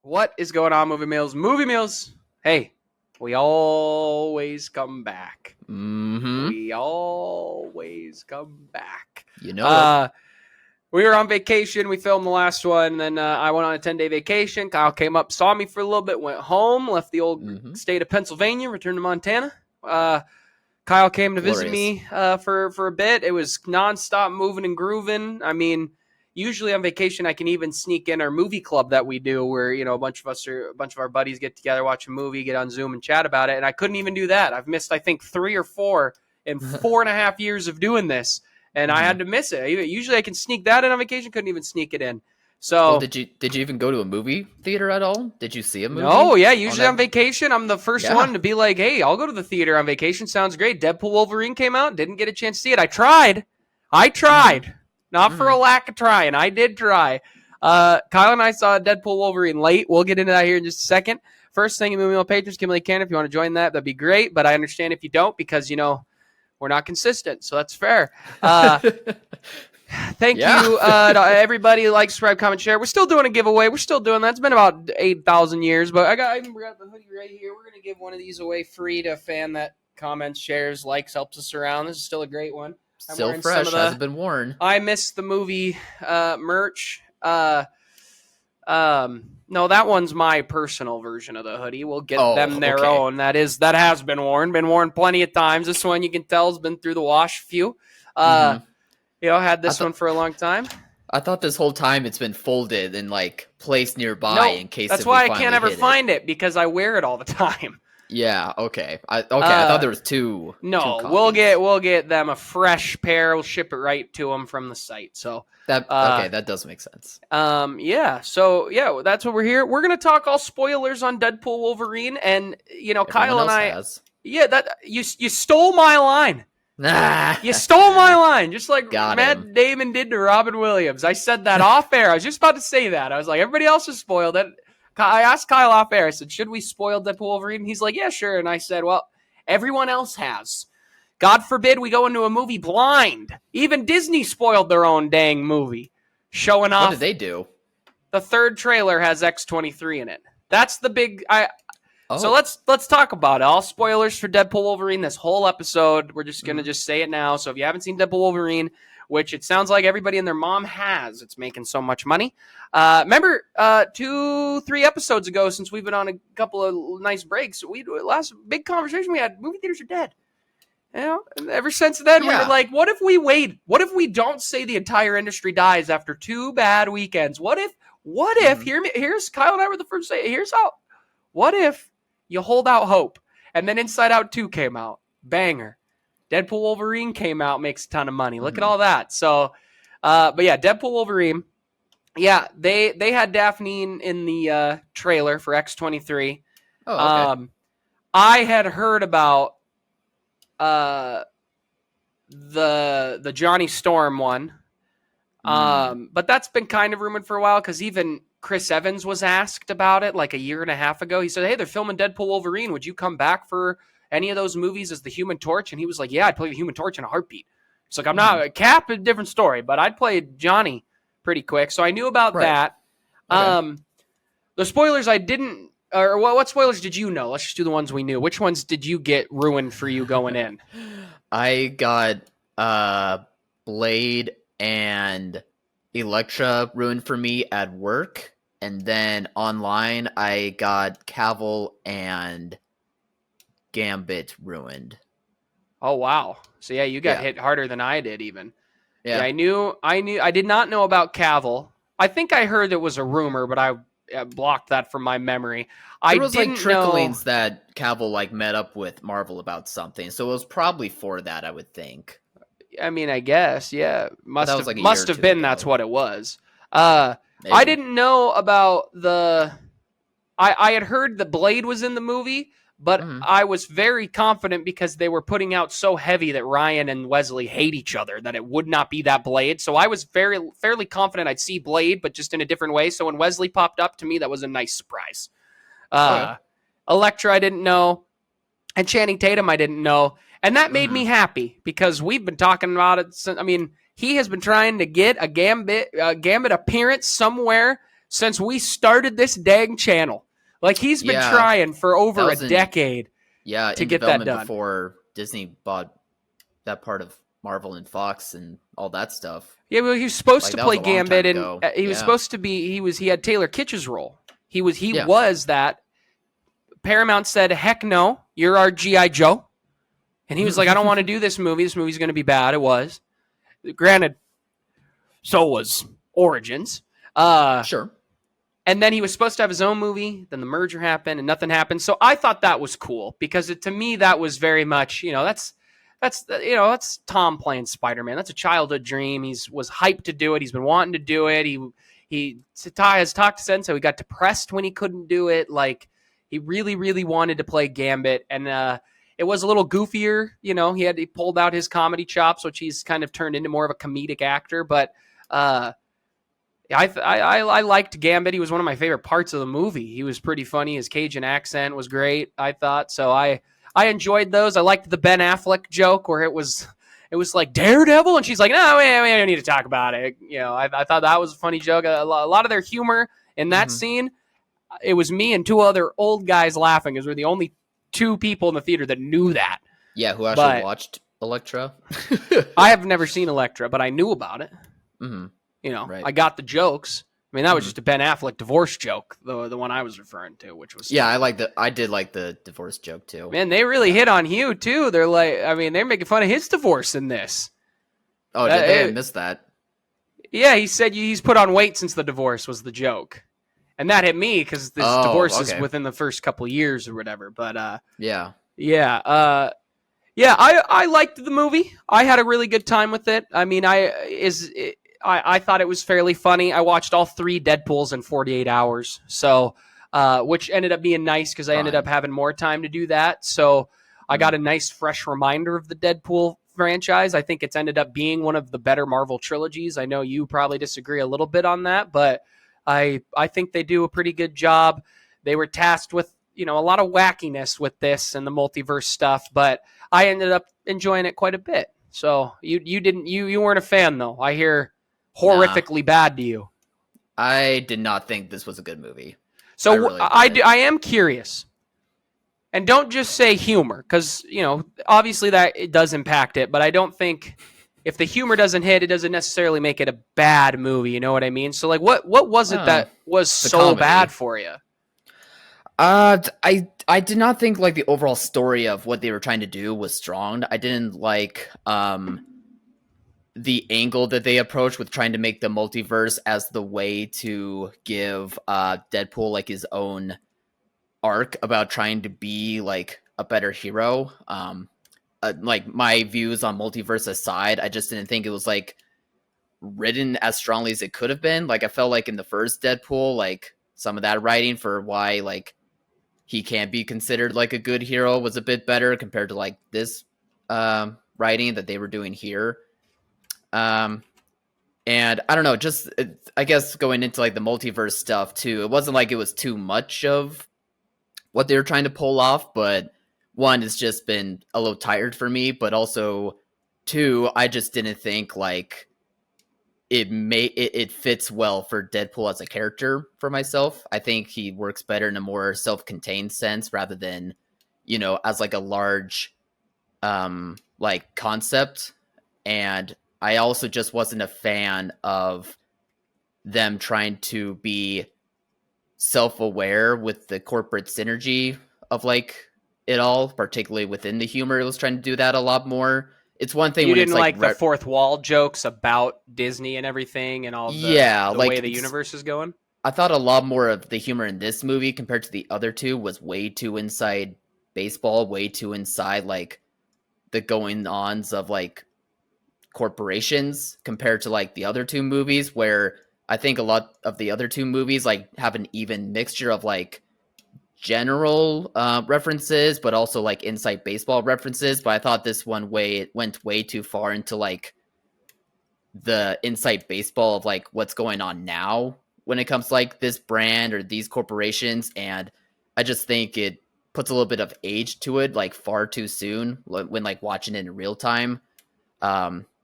What is going on, Movie Meals? Movie Meals. Hey, we always come back. Mm-hmm. We always come back. You know it. We were on vacation. We filmed the last one. And then I went on a 10-day vacation. Kyle came up, saw me for a little bit, went home, left the old state of Pennsylvania, returned to Montana. Kyle came to visit me for a bit. It was nonstop moving and grooving. I mean, usually on vacation, I can even sneak in our movie club that we do, where a bunch of our buddies get together, watch a movie, get on Zoom, and chat about it. And I couldn't even do that. I've missed, I think, 3 or 4 in 4.5 years of doing this, and I had to miss it. Usually, I can sneak that in on vacation. Couldn't even sneak it in. So, did you even go to a movie theater at all? Did you see a movie? No, yeah. Usually on vacation, I'm the first one to be like, "Hey, I'll go to the theater on vacation. Sounds great." Deadpool Wolverine came out. Didn't get a chance to see it. I tried. Not for a lack of trying. I did try. Kyle and I saw Deadpool Wolverine late. We'll get into that here in just a second. First thing, Movie Meal patrons, Kimberly Cannon, if you want to join that'd be great. But I understand if you don't, because we're not consistent, so that's fair. Thank you to everybody. Like, subscribe, comment, share. We're still doing a giveaway. We're still doing that. It's been about 8,000 years, but I even got the hoodie right here. We're going to give one of these away free to a fan that comments, shares, likes, helps us around. This is still a great one. Still fresh, hasn't been worn. I missed the movie merch. No, that one's my personal version of the hoodie. We'll get them their own. That has been worn plenty of times. This one, you can tell, has been through the wash a few. Had this one for a long time. I thought this whole time it's been folded and placed nearby in case. That's why I can't ever find it, because I wear it all the time. Yeah. Okay. I thought there was two. No, two we'll get them a fresh pair. We'll ship it right to them from the site. So that does make sense. Yeah. So yeah, that's what we're here. We're gonna talk all spoilers on Deadpool Wolverine, and Kyle and I. Yeah, that you stole my line. You stole my line, just like Matt Damon did to Robin Williams. I said that off air. I was just about to say that. I was like, everybody else has spoiled it. I asked Kyle off air. I said, should we spoil Deadpool Wolverine? He's like, yeah, sure. And I said, well, everyone else has. God forbid we go into a movie blind. Even Disney spoiled their own dang movie, showing off. What did they do? The third trailer has X-23 in it. That's the big. So let's talk about it. All spoilers for Deadpool Wolverine this whole episode. We're just going to just say it now. So if you haven't seen Deadpool Wolverine, which it sounds like everybody and their mom has, it's making so much money. Remember 2-3 episodes ago, since we've been on a couple of nice breaks, last big conversation we had, movie theaters are dead. And ever since then, we were like, what if we wait? What if we don't say the entire industry dies after 2 bad weekends? What if, here's Kyle and I were the first to say, here's how, what if you hold out hope? And then Inside Out 2 came out. Banger. Deadpool Wolverine came out, makes a ton of money. Look at all that. So, but yeah, Deadpool Wolverine. Yeah, they had Daphne in the trailer for X-23. Oh, okay. I had heard about the Johnny Storm one. But that's been kind of rumored for a while, because even Chris Evans was asked about it like a year and a half ago. He said, hey, they're filming Deadpool Wolverine. Would you come back for any of those movies as the Human Torch? And he was like, yeah, I'd play the Human Torch in a heartbeat. It's like, I'm not Cap, a different story, but I'd play Johnny pretty quick. So I knew about that. Okay. The spoilers I didn't, or what spoilers did you know? Let's just do the ones we knew. Which ones did you get ruined for you going in? I got Blade and Elektra ruined for me at work. And then online, I got Cavill and Gambit ruined. Oh, wow. So, yeah, you got hit harder than I did even. Yeah. I did not know about Cavill. I think I heard it was a rumor, but I blocked that from my memory. There was tricklings that Cavill met up with Marvel about something. So it was probably for that, I would think. I mean, I guess, yeah. Must have been ago. That's what it was. I didn't know about I had heard the Blade was in the movie, but I was very confident because they were putting out so heavy that Ryan and Wesley hate each other that it would not be that Blade. So I was fairly confident I'd see Blade, but just in a different way. So when Wesley popped up, to me, that was a nice surprise. Elektra, I didn't know. And Channing Tatum, I didn't know. And that made me happy, because we've been talking about it since, he has been trying to get a Gambit appearance somewhere since we started this dang channel. Like, he's been trying for over a decade to get that done. Before Disney bought that part of Marvel and Fox and all that stuff. Yeah, well, he was supposed to play Gambit, and he was supposed to be. He had Taylor Kitsch's role. He was that. Paramount said, "Heck no, you're our GI Joe," and he was like, "I don't want to do this movie. This movie's going to be bad." It was. Granted, so was Origins. Sure. And then he was supposed to have his own movie. Then the merger happened, and nothing happened. So I thought that was cool because to me that was very much, that's Tom playing Spider-Man. That's a childhood dream. Was hyped to do it. He's been wanting to do it. He has talked to Sensei. He got depressed when he couldn't do it. Like, he really, really wanted to play Gambit, and it was a little goofier. He pulled out his comedy chops, which he's kind of turned into more of a comedic actor. But I liked Gambit. He was one of my favorite parts of the movie. He was pretty funny. His Cajun accent was great, I thought. So I enjoyed those. I liked the Ben Affleck joke where it was like Daredevil, and she's like, "No, we don't need to talk about it." I thought that was a funny joke. A lot of their humor in that scene. It was me and two other old guys laughing because we're the only two people in the theater that knew that. Yeah, who actually watched Elektra? I have never seen Elektra, but I knew about it. Mm-hmm. Right. I got the jokes. I mean, that was just a Ben Affleck divorce joke, the one I was referring to, which was I did like the divorce joke too. Man, they really hit on Hugh too. They're like, they're making fun of his divorce in this. Oh, did they miss that? Yeah, he said he's put on weight since the divorce was the joke, and that hit me because this divorce is within the first couple of years or whatever. But I liked the movie. I had a really good time with it. I mean, I thought it was fairly funny. I watched all 3 Deadpools in 48 hours, so which ended up being nice because I ended up having more time to do that. So I got a nice, fresh reminder of the Deadpool franchise. I think it's ended up being one of the better Marvel trilogies. I know you probably disagree a little bit on that, but I think they do a pretty good job. They were tasked with a lot of wackiness with this and the multiverse stuff, but I ended up enjoying it quite a bit. So you weren't a fan though. I hear horrifically bad to you. I did not think this was a good movie. So I am curious, and don't just say humor, because obviously that it does impact it, but I don't think if the humor doesn't hit, it doesn't necessarily make it a bad movie. You know what I mean? So like, what was it that was so comedy bad for you? I did not think like the overall story of what they were trying to do was strong. I didn't like the angle that they approached with trying to make the multiverse as the way to give Deadpool like his own arc about trying to be like a better hero. Like, my views on multiverse aside, I just didn't think it was like written as strongly as it could have been. Like, I felt like in the first Deadpool, like some of that writing for why like he can't be considered like a good hero was a bit better compared to like this writing that they were doing here. And I don't know, just I guess going into like the multiverse stuff too, it wasn't like it was too much of what they were trying to pull off, but one, it's just been a little tired for me, but also two, I just didn't think like it fits well for Deadpool as a character for myself. I think he works better in a more self-contained sense rather than, as like a large like concept. And I also just wasn't a fan of them trying to be self-aware with the corporate synergy of like it all, particularly within the humor. It was trying to do that a lot more. It's one thing you when didn't it's like the fourth wall jokes about Disney and everything and all the way the universe is going. I thought a lot more of the humor in this movie compared to the other two was way too inside baseball, way too inside like the going-ons of like corporations compared to like the other two movies, where I think a lot of the other two movies like have an even mixture of like general references but also like inside baseball references. But I thought this one went way too far into like the inside baseball of like what's going on now when it comes to like this brand or these corporations, and I just think it puts a little bit of age to it like far too soon when like watching it in real time.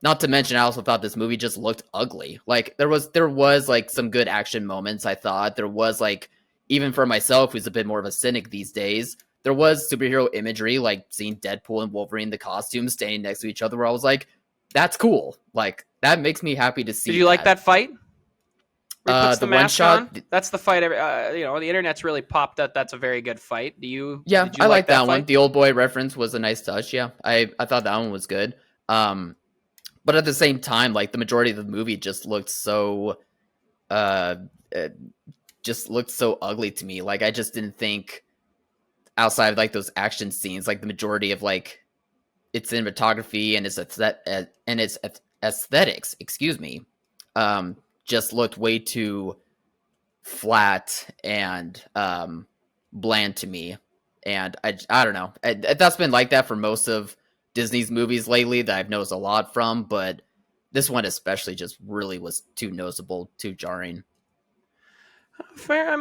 Not to mention, I also thought this movie just looked ugly. Like there was like some good action moments. I thought there was like, even for myself, who's a bit more of a cynic these days, there was superhero imagery, like seeing Deadpool and Wolverine, the costumes standing next to each other, where I was like, that's cool. Like that makes me happy to see. Did you like that fight? Where he puts the mask on? One-shot. That's the fight. The internet's really popped up. That's a very good fight. Did you I like that one. fight? The old boy reference was a nice touch. Yeah, I thought that one was good. But at the same time, like the majority of the movie just looked so, ugly to me. Like I just didn't think, outside of like those action scenes, like the majority of like its cinematography and its aesthetics, just looked way too flat and bland to me. And I don't know. That's been like that for most of Disney's movies lately that I've noticed a lot from, but this one especially just really was too noticeable, too jarring. Fair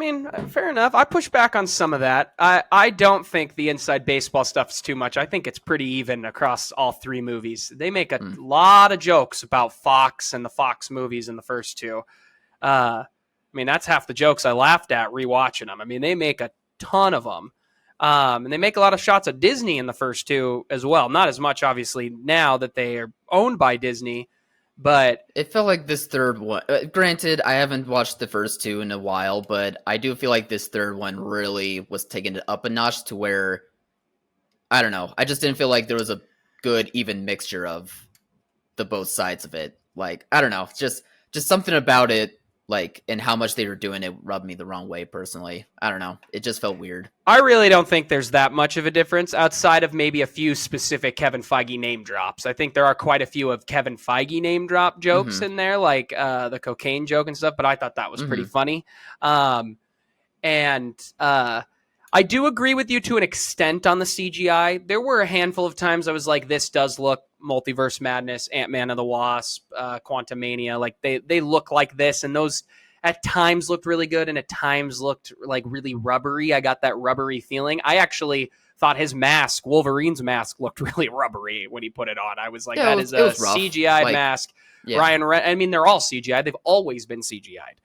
enough. I push back on some of that. I don't think the inside baseball stuff is too much. I think it's pretty even across all three movies. They make a lot of jokes about Fox and the Fox movies in the first two. That's half the jokes I laughed at rewatching them. They make a ton of them. And they make a lot of shots of Disney in the first two as well. Not as much, obviously, now that they are owned by Disney. But it felt like this third one, granted, I haven't watched the first two in a while, but I do feel like this third one really was taking it up a notch to where, I don't know, I just didn't feel like there was a good, even mixture of the both sides of it. Like, I don't know, just something about it, like, and how much they were doing it rubbed me the wrong way, personally. I don't know, it just felt weird. I really don't think there's that much of a difference outside of maybe a few specific Kevin Feige name drops. I think there are quite a few of Kevin Feige name drop jokes in there, like the cocaine joke and stuff, but I thought that was pretty funny. I do agree with you to an extent on the CGI. There were a handful of times I was like, this does look Multiverse Madness, Ant-Man and the Wasp, Quantumania. Like they look like this, and those at times looked really good and at times looked like really rubbery. I got that rubbery feeling. I actually thought his mask, Wolverine's mask, looked really rubbery when he put it on. I was like, that is a CGI mask. Yeah. They're all CGI. They've always been CGI'd.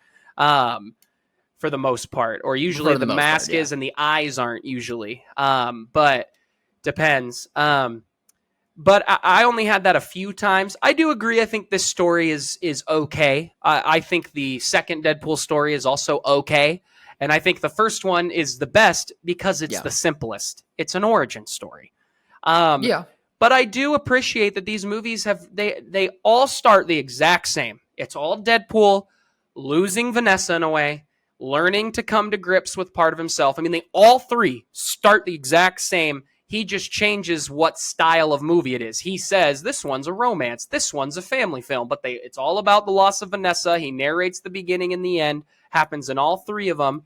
For the most part, or usually the mask is and the eyes aren't usually, but depends. But I only had that a few times. I do agree. I think this story is okay. I think the second Deadpool story is also okay. And I think the first one is the best because it's the simplest. It's an origin story. But I do appreciate that these movies they all start the exact same. It's all Deadpool losing Vanessa in a way, learning to come to grips with part of himself. They all three start the exact same. He just changes what style of movie it is. He says, this one's a romance, this one's a family film, but it's all about the loss of Vanessa. He narrates the beginning and the end. Happens in all three of them.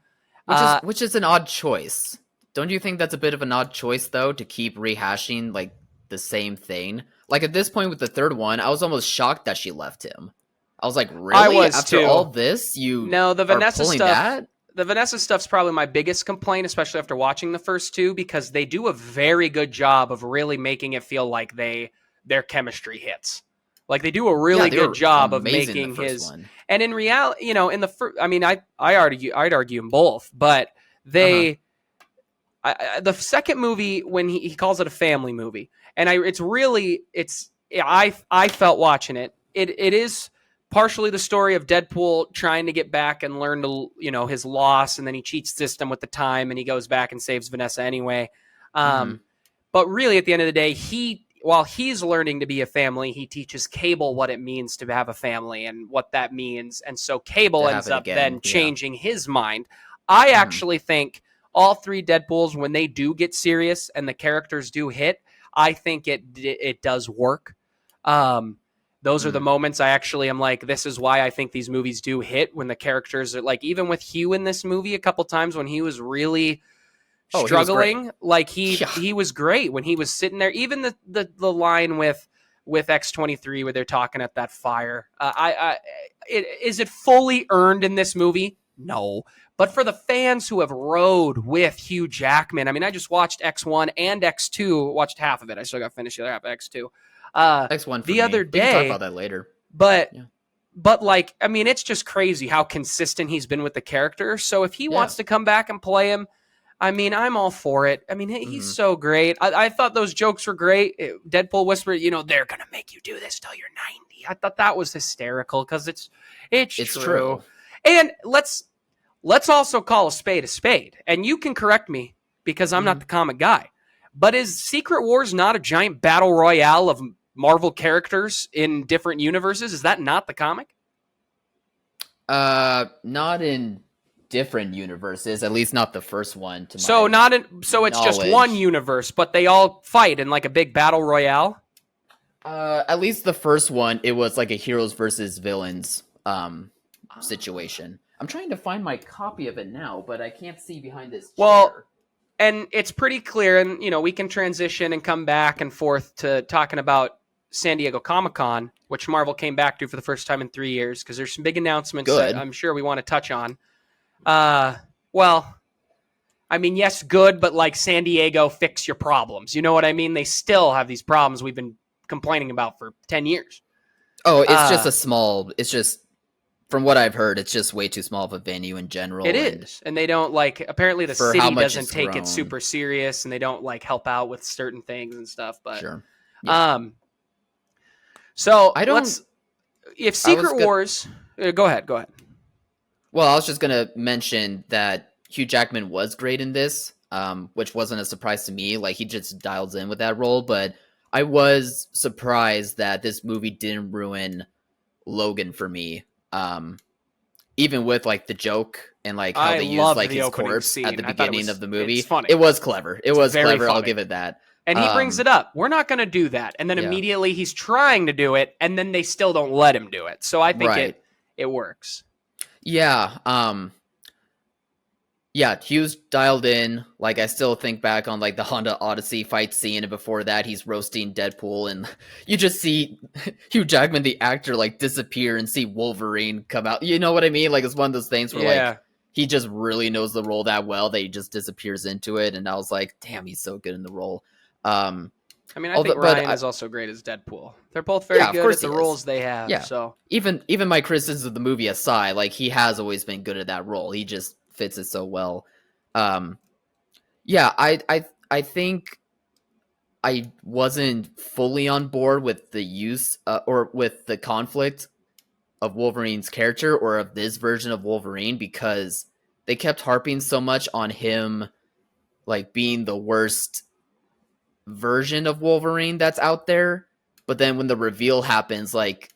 Which is an odd choice. Don't you think that's a bit of an odd choice, though, to keep rehashing, like, the same thing? Like, at this point with the third one, I was almost shocked that she left him. I was like, really? I was After too. all this, the Vanessa pulling stuff. That? The Vanessa stuff's probably my biggest complaint, especially after watching the first two, because they do a very good job of really making it feel like their chemistry hits. Like they do a really good job of making his one. And in reality, in the first, I'd argue in both, but the second movie, when he calls it a family movie, and I felt watching it. It is partially the story of Deadpool trying to get back and learn to, his loss, and then he cheats the system with the time, and he goes back and saves Vanessa anyway. But really, at the end of the day, while he's learning to be a family, he teaches Cable what it means to have a family and what that means. And so Cable ends up changing his mind. I actually think all three Deadpools, when they do get serious and the characters do hit, I think it does work. Those are the moments I actually am like, this is why I think these movies do hit, when the characters are like, even with Hugh in this movie, a couple times when he was really struggling, he was great when he was sitting there. Even the line with X-23 where they're talking at that fire. Is it fully earned in this movie? No. But for the fans who have rode with Hugh Jackman, I just watched X1 and X2, watched half of it. I still got to finish the other half of X2. Next one for The me. other We can talk day, about that later. but Yeah. but like, I mean, it's just crazy how consistent he's been with the character. So if he wants to come back and play him, I mean, I'm all for it. I mean, he's so great. I thought those jokes were great. Deadpool whispered, they're gonna make you do this till you're 90. I thought that was hysterical because it's true. And let's also call a spade. And you can correct me because I'm not the comic guy. But is Secret Wars not a giant battle royale of Marvel characters in different universes? Is that not the comic? Not in different universes, at least not the first one. So it's just one universe, but they all fight in like a big battle royale. At least the first one, it was like a heroes versus villains situation. I'm trying to find my copy of it now, but I can't see behind this chair. Well, and it's pretty clear, and we can transition and come back and forth to talking about San Diego Comic-Con, which Marvel came back to for the first time in 3 years, because there's some big announcements that I'm sure we want to touch on. Well, I mean, yes, good, but like San Diego, fix your problems. You know what I mean? They still have these problems we've been complaining about for 10 years. Oh, it's just, from what I've heard, it's just way too small of a venue in general. It is. And they don't apparently the city doesn't take it super serious, and they don't help out with certain things and stuff. But, sure. Yeah. So if Secret Wars, go ahead. Well, I was just going to mention that Hugh Jackman was great in this, which wasn't a surprise to me. Like, he just dials in with that role, but I was surprised that this movie didn't ruin Logan for me. Even with like the joke and like how they used like his corpse at the beginning of the movie. It's funny. It was clever. It was clever. Funny. I'll give it that. And he brings it up. We're not going to do that. And then immediately he's trying to do it, and then they still don't let him do it. So I think it works. Yeah. Yeah, Hugh's dialed in. Like, I still think back on like the Honda Odyssey fight scene, and before that he's roasting Deadpool, and you just see Hugh Jackman, the actor, like disappear and see Wolverine come out. You know what I mean? Like, it's one of those things where like he just really knows the role that well that he just disappears into it, and I was like, damn, he's so good in the role. I mean, I think Ryan is also great as Deadpool. They're both very good at the roles they have. Yeah. So even my criticisms of the movie aside, like, he has always been good at that role. He just fits it so well. I think I wasn't fully on board with the use or with the conflict of Wolverine's character or of this version of Wolverine, because they kept harping so much on him like being the worst version of Wolverine that's out there, but then when the reveal happens, like,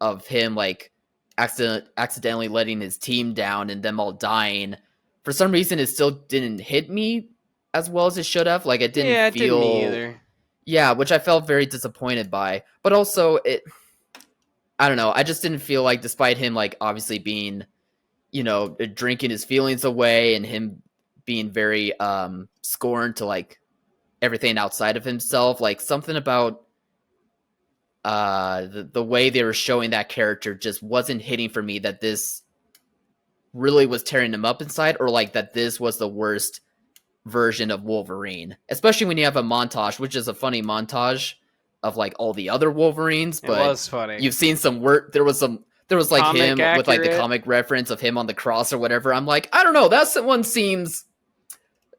of him like accidentally letting his team down and them all dying, for some reason it still didn't hit me as well as it should have. Like, it didn't feel didn't either. Yeah, which I felt very disappointed by. But also I don't know, I just didn't feel like, despite him like obviously being, drinking his feelings away and him being very scorned to like everything outside of himself, like something about the way they were showing that character just wasn't hitting for me, that this really was tearing him up inside, or like that this was the worst version of Wolverine, especially when you have a montage, which is a funny montage of like all the other Wolverines, but it was funny. You've seen some work. There was like comic him accurate. With like the comic reference of him on the cross or whatever. I'm like, I don't know, that one seems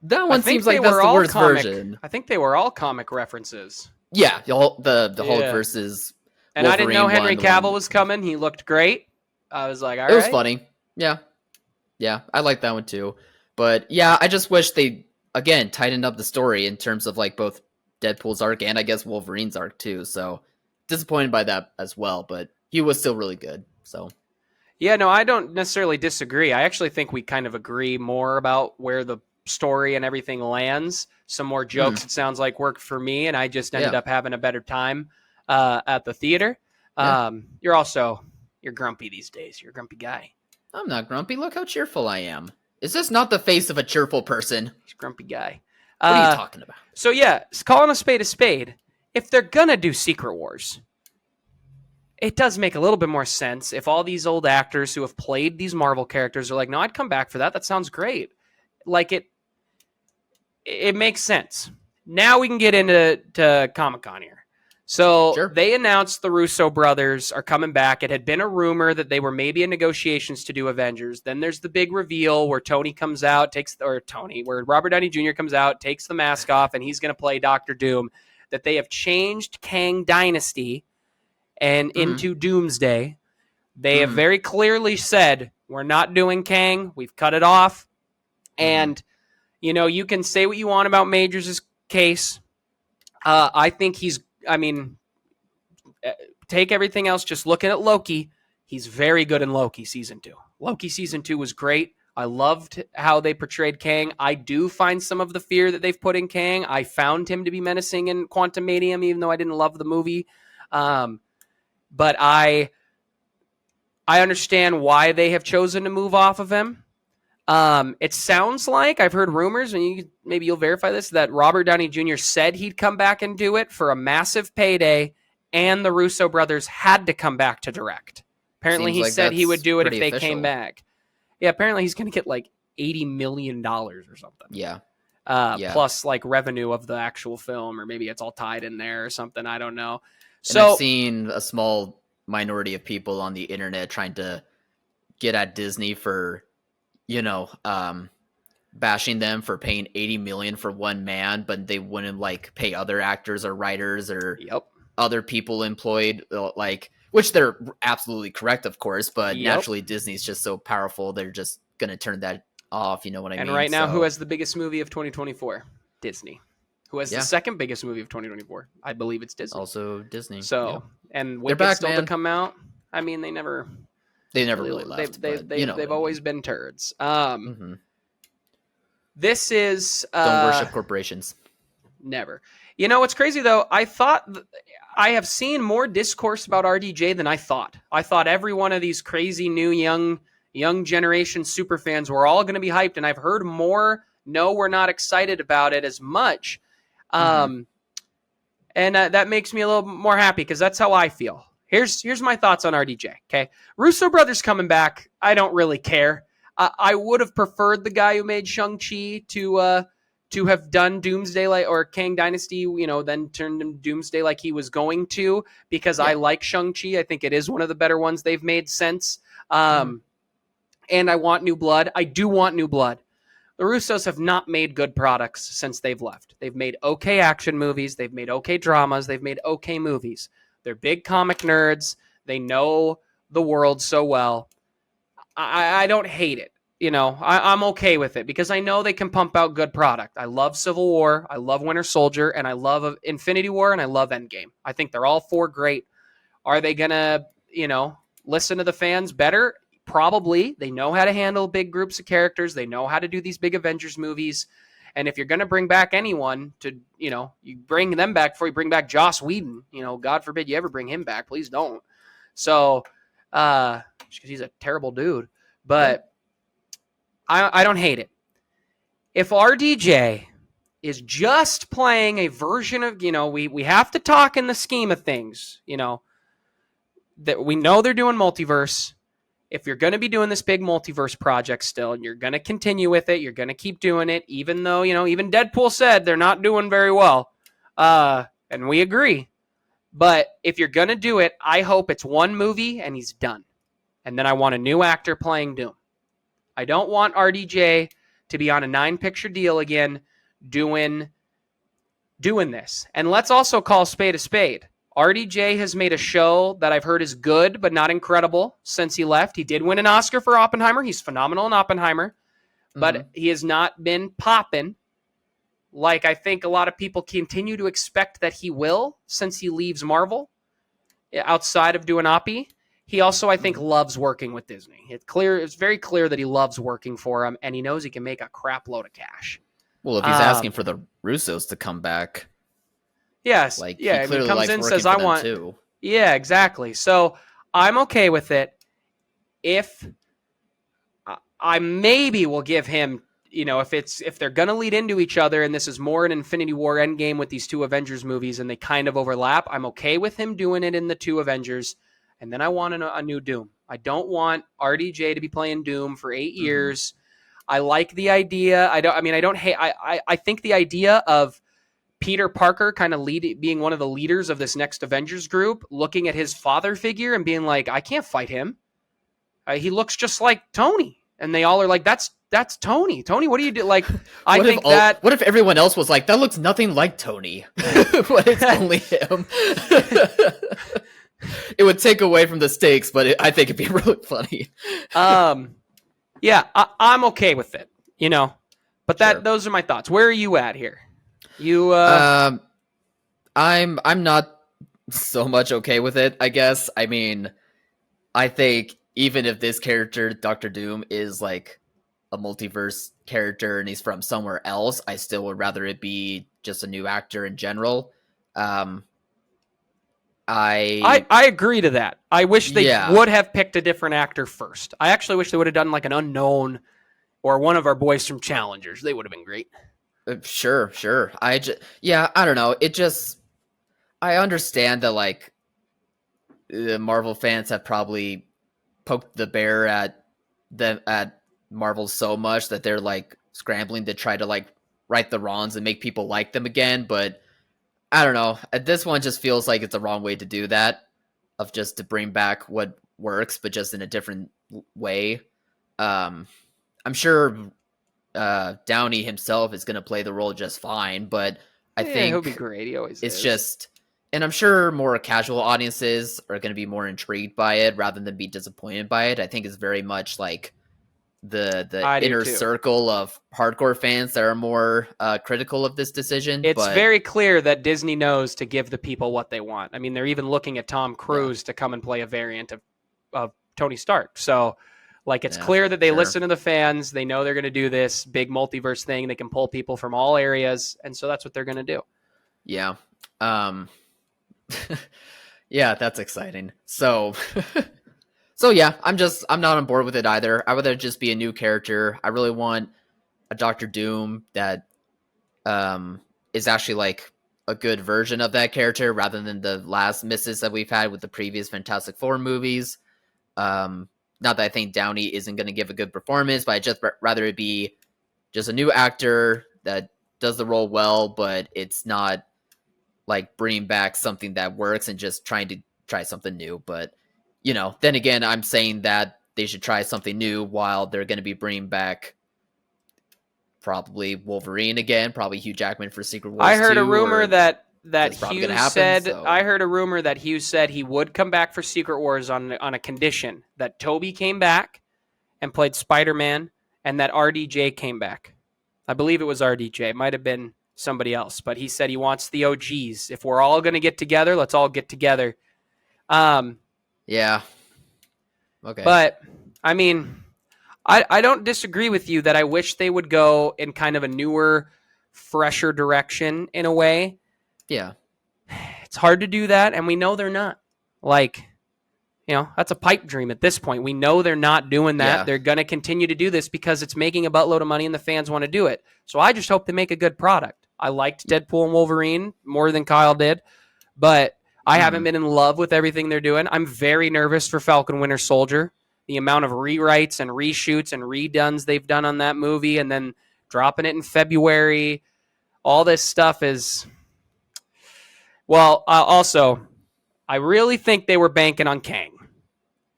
like that's the worst version. I think they were all comic references. Yeah, the Hulk versus and Wolverine. I didn't know Henry Cavill was coming. He looked great. I was like, all right. It was funny. Yeah, I like that one too. But yeah, I just wish they again tightened up the story in terms of like both Deadpool's arc and I guess Wolverine's arc too. So disappointed by that as well, but he was still really good. So yeah, no, I don't necessarily disagree. I actually think we kind of agree more about where the story and everything lands. Some more jokes, it sounds like, worked for me, and I just ended up having a better time at the theater. You're grumpy these days. You're a grumpy guy. I'm not grumpy. Look how cheerful I am. Is this not the face of a cheerful person? He's a grumpy guy. What are you talking about? So yeah, calling a spade. If they're gonna do Secret Wars, it does make a little bit more sense if all these old actors who have played these Marvel characters are like, no, I'd come back for that. That sounds great. Like, it makes sense. Now we can get into Comic-Con here. So Sure. they announced the Russo brothers are coming back. It had been a rumor that they were maybe in negotiations to do Avengers. Then there's the big reveal where Tony comes out, where Robert Downey Jr. comes out, takes the mask off, and he's going to play Doctor Doom. That they have changed Kang Dynasty and into Doomsday. They have very clearly said, we're not doing Kang. We've cut it off. And, you can say what you want about Majors' case. I think take everything else, just looking at Loki, he's very good in Loki Season 2. Loki Season 2 was great. I loved how they portrayed Kang. I do find some of the fear that they've put in Kang. I found him to be menacing in Quantumanium, even though I didn't love the movie. But I understand why they have chosen to move off of him. It sounds like I've heard rumors, and maybe you'll verify this, that Robert Downey Jr. said he'd come back and do it for a massive payday, and the Russo brothers had to come back to direct. Apparently, he said he would do it if they came back. Yeah, apparently he's going to get like $80 million or something. Yeah. Plus like revenue of the actual film, or maybe it's all tied in there or something. I don't know. And I've seen a small minority of people on the internet trying to get at Disney for, bashing them for paying $80 million for one man, but they wouldn't like pay other actors or writers or other people employed, which they're absolutely correct, of course, but naturally Disney's just so powerful, they're just going to turn that off, you know what I mean? And right now, who has the biggest movie of 2024? Disney. Who has the second biggest movie of 2024? I believe it's Disney. Also Disney. So, and Wicked still to come out. I mean, they never really left. They've always been turds. This is... Don't worship corporations. Never. What's crazy, though? I thought... I have seen more discourse about RDJ than I thought. I thought every one of these crazy new young generation super fans were all going to be hyped, and I've heard more, no, we're not excited about it as much. And that makes me a little more happy, because that's how I feel. Here's my thoughts on RDJ, okay? Russo brothers coming back, I don't really care. I would have preferred the guy who made Shang-Chi to have done Doomsday or Kang Dynasty, then turned him Doomsday like he was going to, because I like Shang-Chi. I think it is one of the better ones they've made since. And I want new blood. I do want new blood. The Russos have not made good products since they've left. They've made okay action movies. They've made okay dramas. They've made okay movies. They're big comic nerds. They know the world so well. I don't hate it. I'm okay with it, because I know they can pump out good product. I love Civil War. I love Winter Soldier, and I love Infinity War, and I love Endgame. I think they're all four great. Are they going to, listen to the fans better? Probably. They know how to handle big groups of characters. They know how to do these big Avengers movies. And if you're going to bring back anyone to, you bring them back before you bring back Joss Whedon. God forbid you ever bring him back. Please don't. So, because he's a terrible dude. But I don't hate it. If RDJ is just playing a version of, we have to talk in the scheme of things, that we know they're doing multiverse. If you're going to be doing this big multiverse project still, and you're going to continue with it, you're going to keep doing it, even though, even Deadpool said they're not doing very well. And we agree. But if you're going to do it, I hope it's one movie and he's done. And then I want a new actor playing Doom. I don't want RDJ to be on a 9-picture deal again doing this. And let's also call spade a spade. RDJ has made a show that I've heard is good, but not incredible since he left. He did win an Oscar for Oppenheimer. He's phenomenal in Oppenheimer, but he has not been popping like I think a lot of people continue to expect that he will since he leaves Marvel outside of doing Oppie. He also, I think, loves working with Disney. It's very clear that he loves working for him, and he knows he can make a crap load of cash. Well, if he's asking for the Russos to come back, yes, he clearly comes in and says, "I want." Too. Yeah, exactly. So I'm okay with it. If I maybe will give him, if they're gonna lead into each other, and this is more an Infinity War Endgame with these two Avengers movies, and they kind of overlap, I'm okay with him doing it in the two Avengers. And then I want a new Doom. I don't want RDJ to be playing Doom for 8 years. I like the idea. I think the idea of Peter Parker kind of being one of the leaders of this next Avengers group, looking at his father figure and being like, I can't fight him. He looks just like Tony. And they all are like, that's Tony. Tony, what do you do? Like, what if everyone else was like, that looks nothing like Tony, but it's only him? It would take away from the stakes, but I think it'd be really funny. Yeah, I'm okay with it, but those are my thoughts. Where are you at here? I'm not so much okay with it, I guess. I mean, I think even if this character, Doctor Doom, is like a multiverse character and he's from somewhere else, I still would rather it be just a new actor in general. I agree to that. I wish they would have picked a different actor first. I actually wish they would have done like an unknown or one of our boys from Challengers. They would have been great. Sure. I don't know. I understand that like the Marvel fans have probably poked the bear at Marvel so much that they're like scrambling to try to like right the wrongs and make people like them again. But I don't know. This one just feels like it's the wrong way to do that, of just to bring back what works, but just in a different way. I'm sure Downey himself is going to play the role just fine, but I think he'll be great. He always is. Just, and I'm sure more casual audiences are going to be more intrigued by it rather than be disappointed by it. I think it's very much like the inner circle of hardcore fans that are more critical of this decision. It's very clear that Disney knows to give the people what they want. I mean, they're even looking at Tom Cruise to come and play a variant of Tony Stark. So like, it's clear that they listen to the fans. They know they're going to do this big multiverse thing. They can pull people from all areas. And so that's what they're going to do. Yeah. Yeah, that's exciting. So yeah, I'm not on board with it either. I would rather just be a new character. I really want a Doctor Doom that is actually like a good version of that character rather than the last misses that we've had with the previous Fantastic Four movies. Not that I think Downey isn't going to give a good performance, but I just rather it be just a new actor that does the role well, but it's not like bringing back something that works and just trying to try something new. But, then again, I'm saying that they should try something new while they're going to be bringing back probably Wolverine again, probably Hugh Jackman for Secret Wars. I heard a rumor that Hughes said he would come back for Secret Wars on a condition that Toby came back and played Spider-Man and that RDJ came back. I believe it was RDJ. It might have been somebody else, but he said he wants the OGs. If we're all going to get together, let's all get together. Yeah. Okay. But, I mean, I don't disagree with you that I wish they would go in kind of a newer, fresher direction in a way. Yeah. It's hard to do that, and we know they're not. Like, that's a pipe dream at this point. We know they're not doing that. Yeah. They're going to continue to do this because it's making a buttload of money and the fans want to do it. So I just hope they make a good product. I liked Deadpool and Wolverine more than Kyle did, but I haven't been in love with everything they're doing. I'm very nervous for Falcon Winter Soldier. The amount of rewrites and reshoots and redones they've done on that movie and then dropping it in February. All this stuff is... Well, also, I really think they were banking on Kang.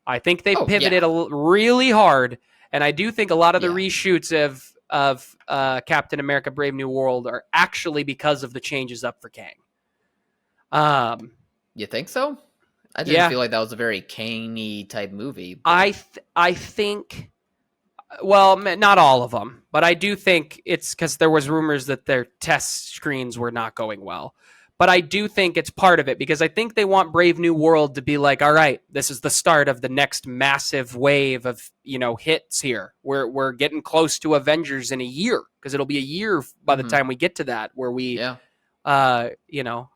I think they pivoted really hard, and I do think a lot of the reshoots of Captain America Brave New World are actually because of the changes up for Kang. You think so? I didn't feel like that was a very Kang-y type movie. But... I think, well, not all of them, but I do think it's because there was rumors that their test screens were not going well. But I do think it's part of it because I think they want Brave New World to be like, all right, this is the start of the next massive wave of, hits here. We're getting close to Avengers in a year because it'll be a year by the time we get to that where we, a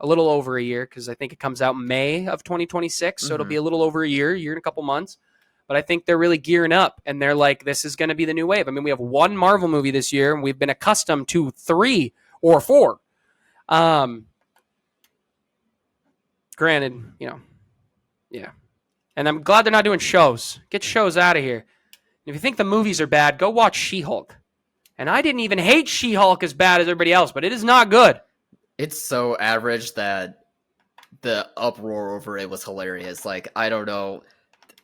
little over a year because I think it comes out May of 2026. So it'll be a little over a year and a couple months. But I think they're really gearing up and they're like, this is going to be the new wave. I mean, we have one Marvel movie this year and we've been accustomed to 3 or 4. Granted, yeah. And I'm glad they're not doing shows. Get shows out of here. If you think the movies are bad, go watch She-Hulk. And I didn't even hate She-Hulk as bad as everybody else, but it is not good. it's so average that the uproar over it was hilarious. Like, I don't know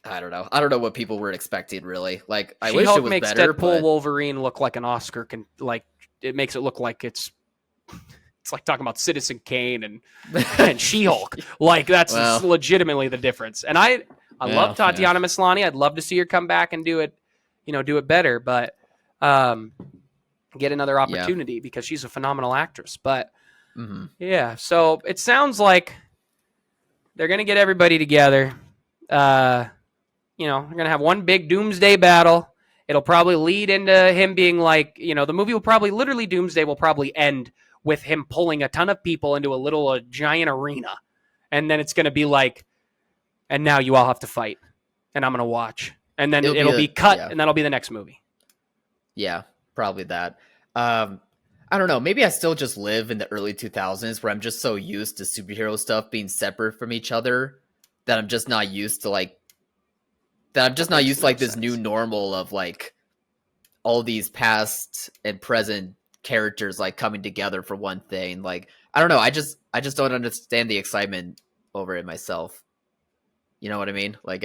what people were expecting, really. Like, I wish it She-Hulk was makes better, Deadpool but Wolverine look like an Oscar like it makes it look like it's like talking about Citizen Kane and She-Hulk. Like that's well, legitimately the difference. And I love Tatiana Maslany. I'd love to see her come back and do it, do it better, but get another opportunity because she's a phenomenal actress. But yeah, so it sounds like they're going to get everybody together. They're going to have one big doomsday battle. It'll probably lead into him being like, the movie will probably literally Doomsday will probably end with him pulling a ton of people into a giant arena. And then it's going to be like, and now you all have to fight. And I'm going to watch. And then it'll be cut, and that'll be the next movie. Yeah, probably that. I don't know. Maybe I still just live in the early 2000s where I'm just so used to superhero stuff being separate from each other that I'm just not used to like this new normal of like all these past and present characters like coming together for one thing. Like, I don't know. I just don't understand the excitement over it myself. You know what I mean? Like,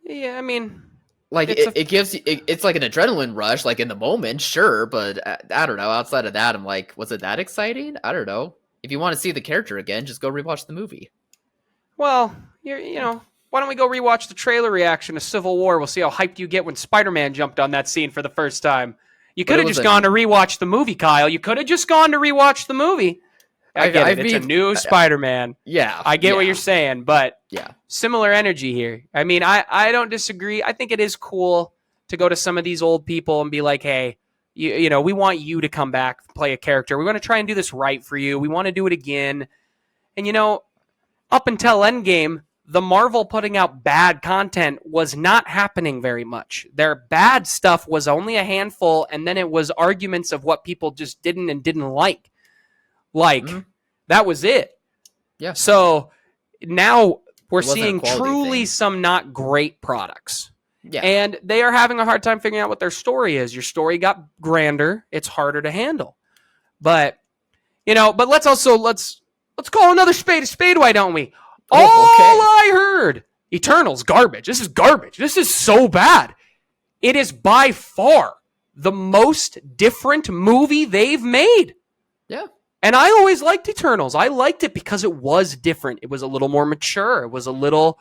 yeah, I mean, like it gives you, it's like an adrenaline rush, like in the moment, sure, but I don't know. Outside of that, I'm like, was it that exciting? I don't know. If you want to see the character again, just go rewatch the movie. Well, why don't we go rewatch the trailer reaction to Civil War? We'll see how hyped you get when Spider-Man jumped on that scene for the first time. You could have just gone to rewatch the movie, Kyle. You could have just gone to rewatch the movie. I get it. It's a new Spider-Man. Yeah. I get what you're saying, but yeah, similar energy here. I mean, I don't disagree. I think it is cool to go to some of these old people and be like, hey, we want you to come back, play a character. We want to try and do this right for you. We want to do it again. And, up until Endgame, the Marvel putting out bad content was not happening very much. Their bad stuff was only a handful, and then it was arguments of what people just didn't like. Like, that was it. Yeah. So now we're seeing truly some not great products. Yeah. And they are having a hard time figuring out what their story is. Your story got grander. It's harder to handle. But, but let's call another spade a spade, why don't we? I heard, Eternals, garbage. This is garbage. This is so bad. It is by far the most different movie they've made. Yeah. And I always liked Eternals. I liked it because it was different. It was a little more mature. It was a little,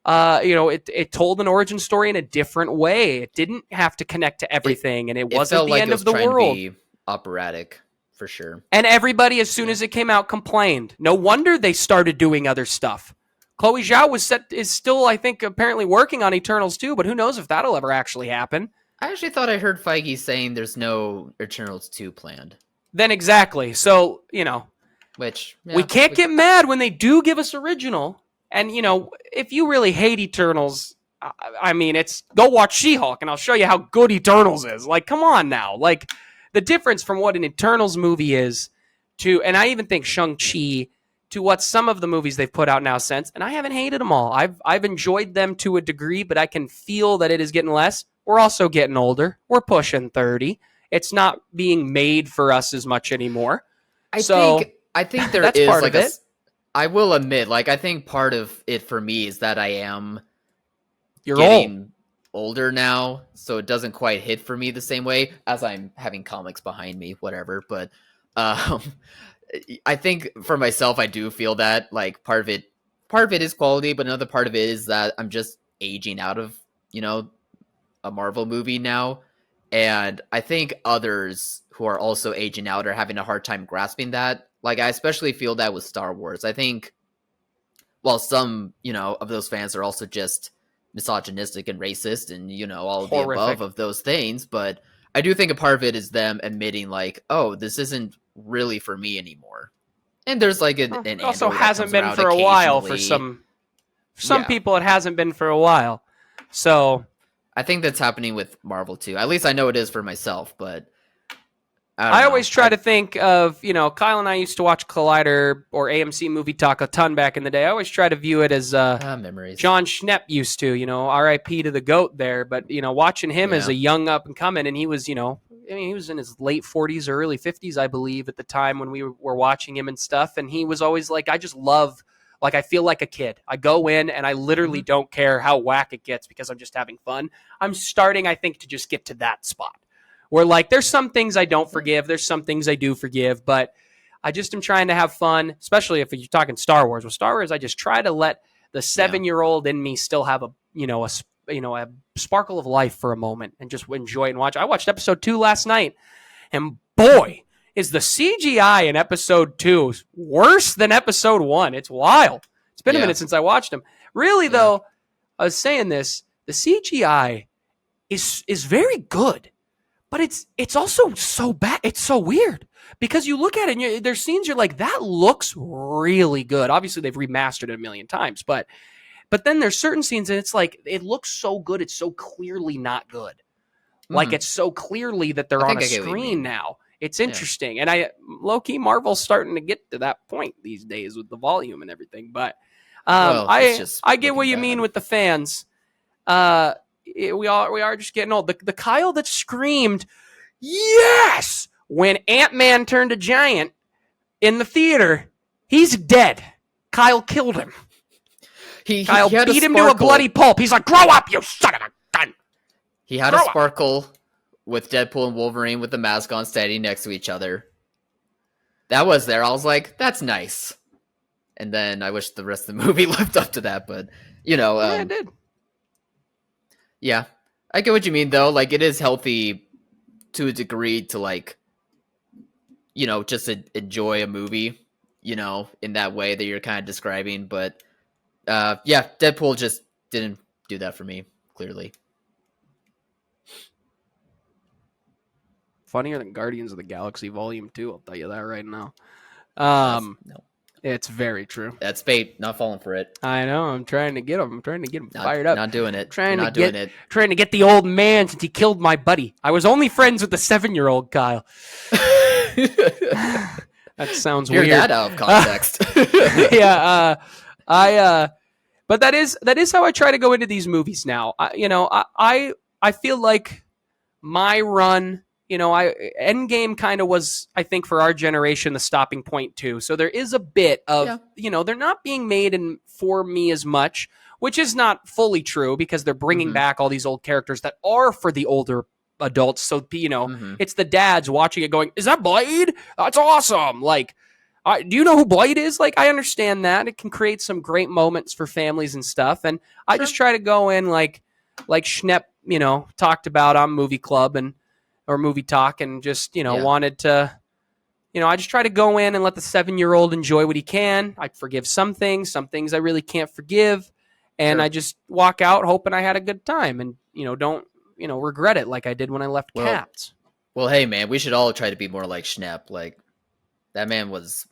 it told an origin story in a different way. It didn't have to connect to everything, and it wasn't the end of the world. To be operatic, for sure. And everybody, as soon as it came out, complained. No wonder they started doing other stuff. Chloe Zhao is still, I think, apparently working on Eternals too, but who knows if that'll ever actually happen. I actually thought I heard Feige saying there's no Eternals 2 planned. Then exactly. So, which we can't get mad when they do give us original. And, if you really hate Eternals, I mean, go watch She-Hulk and I'll show you how good Eternals is. Like, come on now. Like, the difference from what an Eternals movie is and I even think Shang-Chi, to what some of the movies they've put out now since, and I haven't hated them all. I've enjoyed them to a degree, but I can feel that it is getting less. We're also getting older. We're pushing 30. It's not being made for us as much anymore. I think there that's is part like of it. I will admit, like, I think part of it for me is that I am getting older now, so it doesn't quite hit for me the same way as I'm having comics behind me, whatever. But I think for myself, I do feel that like part of it is quality, but another part of it is that I'm just aging out of, a Marvel movie now. And I think others who are also aging out are having a hard time grasping that. Like, I especially feel that with Star Wars. I think, while some, of those fans are also just misogynistic and racist and, all of the above of those things. But I do think a part of it is them admitting, like, oh, this isn't really for me anymore. And there's like an also hasn't been for a while for some people. It hasn't been for a while. So I think that's happening with Marvel too. At least I know it is for myself, but I always try to think of, Kyle and I used to watch Collider or AMC Movie Talk a ton back in the day. I always try to view it as memories. John Schnepp used to, RIP to the GOAT there. But, watching him as a young up and coming, and he was, mean, he was in his late 40s or early 50s, I believe, at the time when we were watching him and stuff. And he was always like, I just love, like, I feel like a kid. I go in and I literally don't care how whack it gets because I'm just having fun. I'm starting, I think, to just get to that spot where, like, there's some things I don't forgive. There's some things I do forgive, but I just am trying to have fun, especially if you're talking Star Wars. With Star Wars, I just try to let the 7-year-old in me still have a sparkle of life for a moment and just enjoy it and watch. I watched episode 2 last night, and boy, is the CGI in episode 2 worse than episode 1. It's wild. It's been a minute since I watched them. Really, though, I was saying this, the CGI is very good, but it's also so bad. It's so weird because you look at it and there's scenes you're like, that looks really good. Obviously, they've remastered it a million times, but then there's certain scenes and it's like, it looks so good. It's so clearly not good. Like, it's so clearly that they're on a screen now. It's interesting. And low-key, Marvel's starting to get to that point these days with the volume and everything. But I get what you mean with the fans. We are just getting old. The Kyle that screamed, yes, when Ant-Man turned a giant in the theater, he's dead. Kyle killed him. Kyle beat him to a bloody pulp. He's like, grow up, you son of a gun. He had a sparkle with Deadpool and Wolverine with the mask on standing next to each other. That was there. I was like, that's nice. And then I wish the rest of the movie lived up to that, but, it did. Yeah. I get what you mean, though. Like, it is healthy to a degree to, like, just enjoy a movie, in that way that you're kind of describing, but Deadpool just didn't do that for me, clearly. Funnier than Guardians of the Galaxy Volume 2, I'll tell you that right now. No. It's very true. That's bait, not falling for it. I know, I'm trying to get him fired up. Not doing it. Trying to get the old man since he killed my buddy. I was only friends with the 7-year-old Kyle. That sounds weird. Hear that out of context. But that is how I try to go into these movies now. I feel like my run, Endgame kind of was, I think, for our generation, the stopping point too. So there is a bit of, they're not being made for me as much, which is not fully true because they're bringing back all these old characters that are for the older adults. So, it's the dads watching it going, is that Blade? That's awesome. Like, do you know who Blade is? Like, I understand that. It can create some great moments for families and stuff. And I just try to go in like Schnepp, talked about on Movie Club or Movie Talk and just, wanted to, I just try to go in and let the 7-year-old enjoy what he can. I forgive some things I really can't forgive. And I just walk out hoping I had a good time and, don't, regret it like I did when I left Cats. Well, hey, man, we should all try to be more like Schnepp. Like, that man was...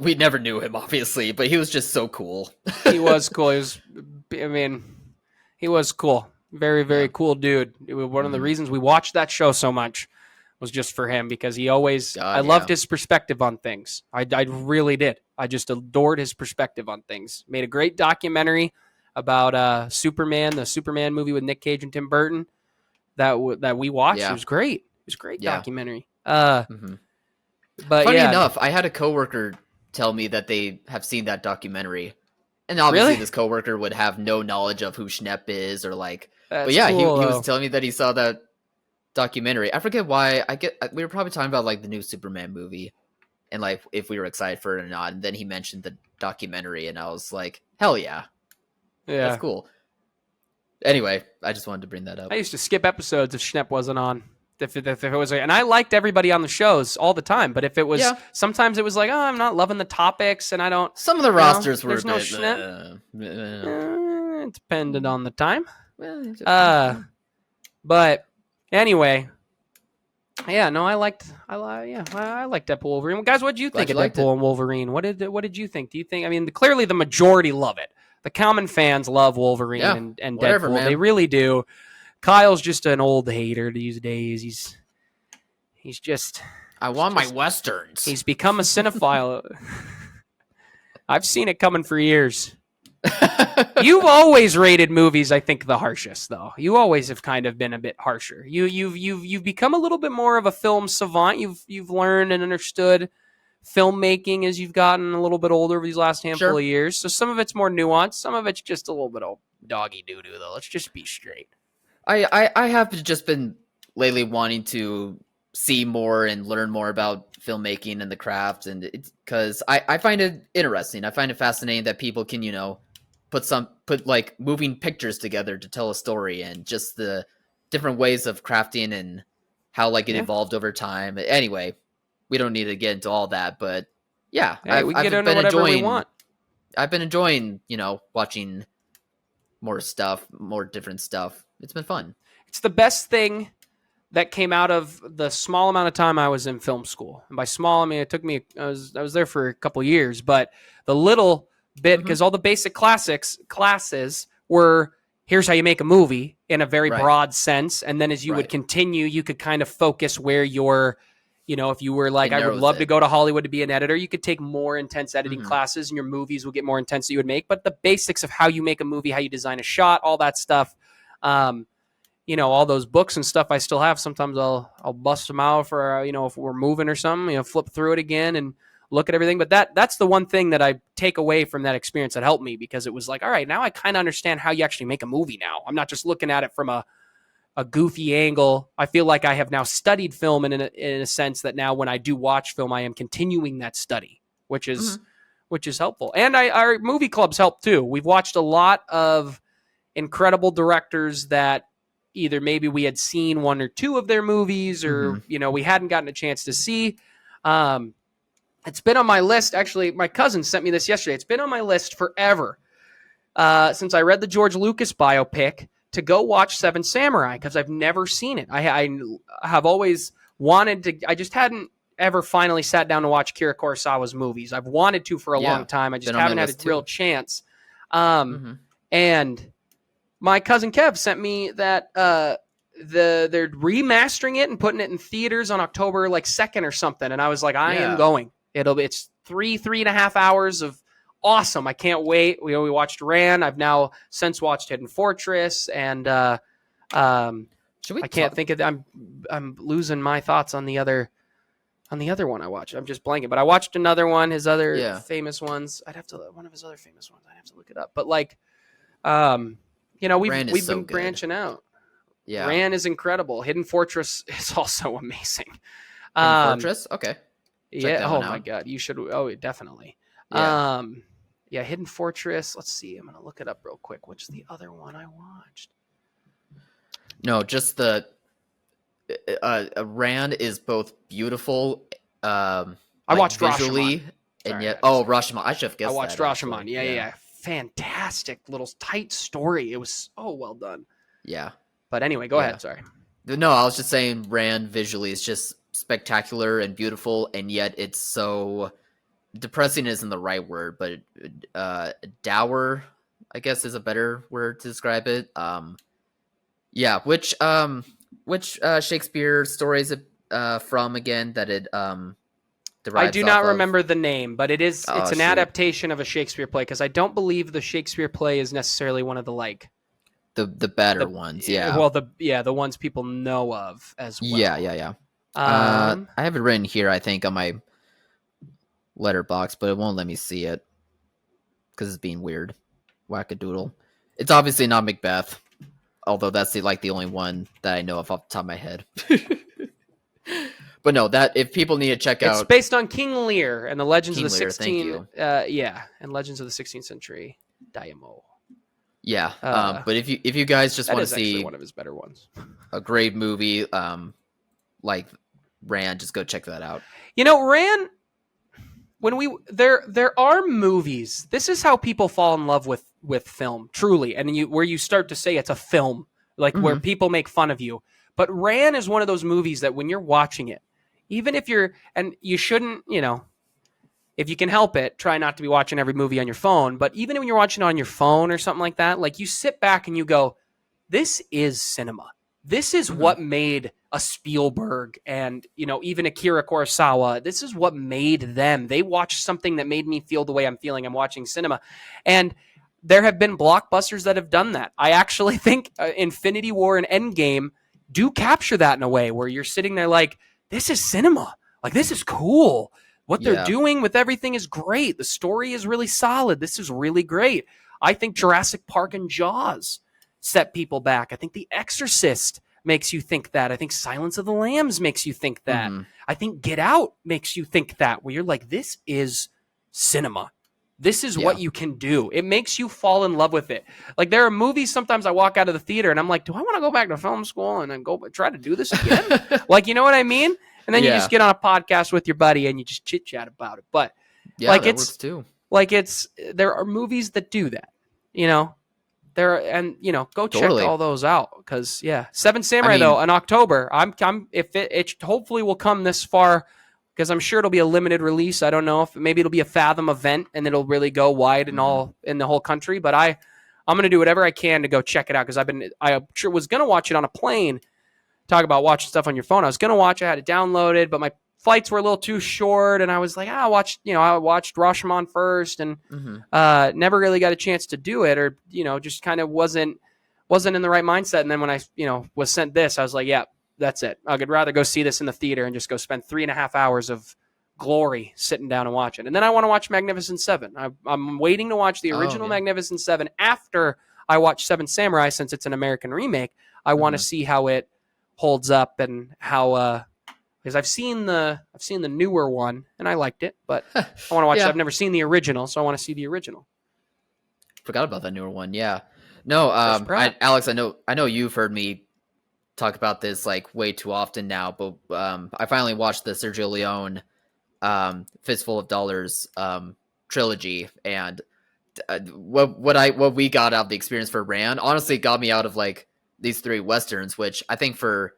we never knew him, obviously, but he was just so cool. He was cool. He was cool. Very, very cool dude. One of the reasons we watched that show so much was just for him because he always... I loved his perspective on things. I really did. I just adored his perspective on things. Made a great documentary about Superman, the Superman movie with Nick Cage and Tim Burton that we watched. It was great. It was a great documentary. But funny enough, I had a coworker tell me that they have seen that documentary, and obviously this coworker would have no knowledge of who Schnepp is or like. But yeah, cool, he was telling me that he saw that documentary. I forget why. We were probably talking about like the new Superman movie, and like if we were excited for it or not. And then he mentioned the documentary, and I was like, hell yeah, that's cool. Anyway, I just wanted to bring that up. I used to skip episodes if Schnepp wasn't on. If it was, and I liked everybody on the shows all the time, but if it was, sometimes it was like, oh, I'm not loving the topics, and I don't. Some of the rosters were. There's no Schnepp. It depended on the time. But anyway, I liked Deadpool Wolverine. Well, guys, what did you think of Deadpool and Wolverine? What did you think? Do you think? I mean, clearly the majority love it. The common fans love Wolverine and Deadpool. Man. They really do. Kyle's just an old hater these days. He's just... I want my Westerns. He's become a cinephile. I've seen it coming for years. You've always rated movies, I think, the harshest, though. You always have kind of been a bit harsher. You've become a little bit more of a film savant. You've learned and understood filmmaking as you've gotten a little bit older over these last handful of years. So some of it's more nuanced. Some of it's just a little bit of doggy doo-doo, though. Let's just be straight. I have just been lately wanting to see more and learn more about filmmaking and the craft, and because I find it interesting. I find it fascinating that people can, put like moving pictures together to tell a story, and just the different ways of crafting and how like it evolved over time. Anyway, we don't need to get into all that, but yeah, we can get into whatever we want. I've been enjoying, watching more stuff, more different stuff. It's been fun. It's the best thing that came out of the small amount of time I was in film school. And by small, I mean, it took me, I was there for a couple of years, but the little bit, because all the basic classes were, here's how you make a movie in a very broad sense. And then as you would continue, you could kind of focus where your, if you were like, I would love to go to Hollywood to be an editor, you could take more intense editing classes and your movies will get more intense that you would make. But the basics of how you make a movie, how you design a shot, all that stuff, all those books and stuff I still have. Sometimes I'll bust them out for, if we're moving or something, flip through it again and look at everything. But that's the one thing that I take away from that experience that helped me, because it was like, all right, now I kind of understand how you actually make a movie now. I'm not just looking at it from a goofy angle. I feel like I have now studied film in a sense that now when I do watch film, I am continuing that study, which is helpful. And our movie clubs help too. We've watched a lot of incredible directors that either maybe we had seen one or two of their movies or, we hadn't gotten a chance to see. It's been on my list. Actually, my cousin sent me this yesterday. It's been on my list forever since I read the George Lucas biopic to go watch Seven Samurai, because I've never seen it. I have always wanted to. I just hadn't ever finally sat down to watch Akira Kurosawa's movies. I've wanted to for a long time. I just haven't had a real chance. And my cousin Kev sent me that they're remastering it and putting it in theaters on October 2nd or something. And I was like, I am going. It's 3.5 hours of awesome. I can't wait. We watched Ran. I've now since watched Hidden Fortress, and I can't think of. I'm losing my thoughts on the other one I watched. I'm just blanking. But I watched another one. His other famous ones. One of his other famous ones. I'd have to look it up. But we've been branching out. Yeah, Ran is incredible. Hidden Fortress is also amazing. Hidden Fortress, okay. My God, you should. Oh, definitely. Yeah. Hidden Fortress. Let's see. I'm gonna look it up real quick. What's the other one I watched? No, just the Ran is both beautiful. I watched visually, Rashomon. And yet, Rashomon. I should have guessed. I watched Rashomon. Yeah. Fantastic little tight story. It was so well done. Yeah. But anyway, go ahead. Sorry. No, I was just saying, Ran visually is just spectacular and beautiful, and yet it's so depressing isn't the right word, but dour, I guess, is a better word to describe it. Which Shakespeare story is it from again that it derives? I do not remember the name, but it's an adaptation of a Shakespeare play, because I don't believe the Shakespeare play is necessarily one of the the better ones. Yeah. Well, the ones people know of as well. Yeah. I have it written here, I think, on my Letterbox, but it won't let me see it because it's being weird. Wackadoodle. It's obviously not Macbeth, although that's the only one that I know of off the top of my head. But no, that if people need to check out, it's based on King Lear and the legends King of the Lear, 16. And legends of the 16th century. Diamo. Yeah, but if you guys just want to see one of his better ones, a great movie like Ran, just go check that out. Ran. When there are movies. This is how people fall in love with film, truly, and where you start to say it's a film, where people make fun of you. But Ran is one of those movies that when you're watching it, even if you shouldn't, if you can help it, try not to be watching every movie on your phone. But even when you're watching it on your phone or something like that, you sit back and you go, this is cinema. This is what made a Spielberg and, even Akira Kurosawa. This is what made them. They watched something that made me feel the way I'm feeling. I'm watching cinema. And there have been blockbusters that have done that. I actually think Infinity War and Endgame do capture that in a way where you're sitting there like, this is cinema. Like, this is cool. What they're doing with everything is great. The story is really solid. This is really great. I think Jurassic Park and Jaws set people back. I think The Exorcist makes you think that. I think Silence of the Lambs makes you think that. I think Get Out makes you think that, where you're like, this is cinema. This is what you can do. It makes you fall in love with it. Like, there are movies sometimes I walk out of the theater and I'm like, do I want to go back to film school and then go try to do this again? Like, you know what I mean? And then you just get on a podcast with your buddy and you just chit chat about it. But like, that works too. Like, there are movies that do that, you know. Go check all those out, because Seven Samurai though in October. If it hopefully will come this far, because I'm sure it'll be a limited release. I don't know if maybe it'll be a Fathom event and it'll really go wide in the whole country. But I'm gonna do whatever I can to go check it out, because I was gonna watch it on a plane. Talk about watching stuff on your phone. I was gonna watch it, I had it downloaded, but my flights were a little too short, and I was like, I watched Rashomon first, and never really got a chance to do it, or just kind of wasn't in the right mindset. And then when I was sent this, I was like, yeah, that's it. I could rather go see this in the theater and just go spend 3.5 hours of glory sitting down and watching. And then I want to watch Magnificent Seven. I'm waiting to watch the original Magnificent Seven after I watch Seven Samurai, since it's an American remake. I want to see how it holds up, and how because I've seen the newer one and I liked it, but I want to watch it. I've never seen the original, so I want to see the original. Forgot about that newer one. Yeah. No, Alex, I know you've heard me talk about this like way too often now, but I finally watched the Sergio Leone Fistful of Dollars trilogy, and what we got out of the experience for Rand honestly got me out of like these 3 Westerns, which I think for